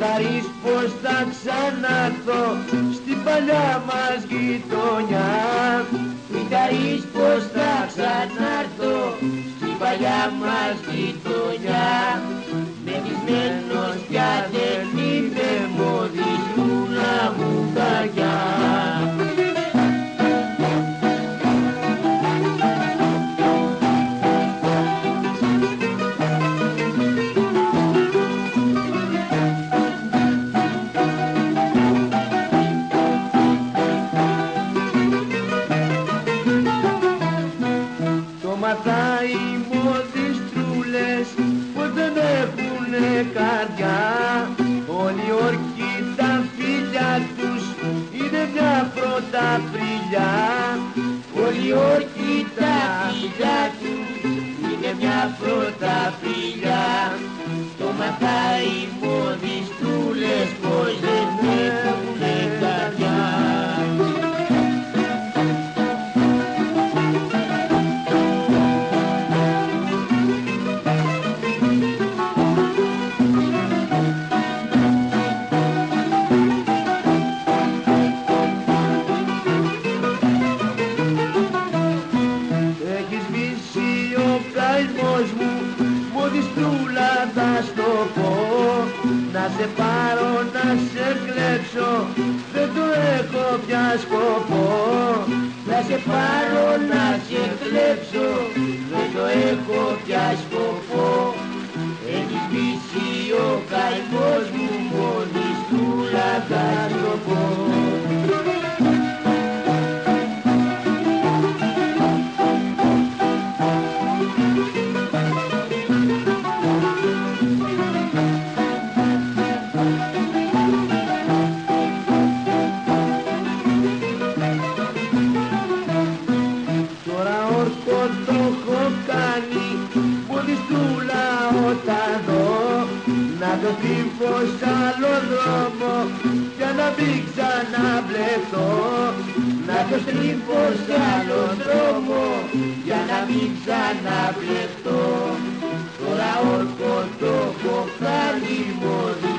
Μηταρής πως θα ξανάρθω στην παλιά μας γειτονιά. Μηταρής πως θα ξανάρθω στην παλιά μας γειτονιά. Μεθυσμένος πια δεν είμαι, μοδισμούνα μου καρδιά. Οι μοδιστρούλες πως δεν έχουνε καρδιά. Όλοι οι όρκοι τα φίλια τους είναι μια πρωταπριλιά. Όλοι οι όρκοι τα φίλια τους είναι μια πρωταπριλιά. Το μαθά οι μοδιστρούλες πως δεν έχουνε καρδιά. Μοδιστρούλα θα στο πω, να σε πάρω να σε κλέψω, δεν το έχω πια σκοπό. Να σε πάρω να σε κλέψω, δεν το έχω πια σκοπό. Έχει σβήσει ο καημός μου, μοδιστρούλα θα στο πω. Το έχω κάνει μοδιστρούλα όταν δω, να το τύφω σ' άλλο δρόμο για να μην ξαναμπλεχτώ. Να το στρίφω σ' άλλο δρόμο για να μην ξαναμπλεχτώ. Τώρα όρκο το έχω κάνει μοδιστρούλα.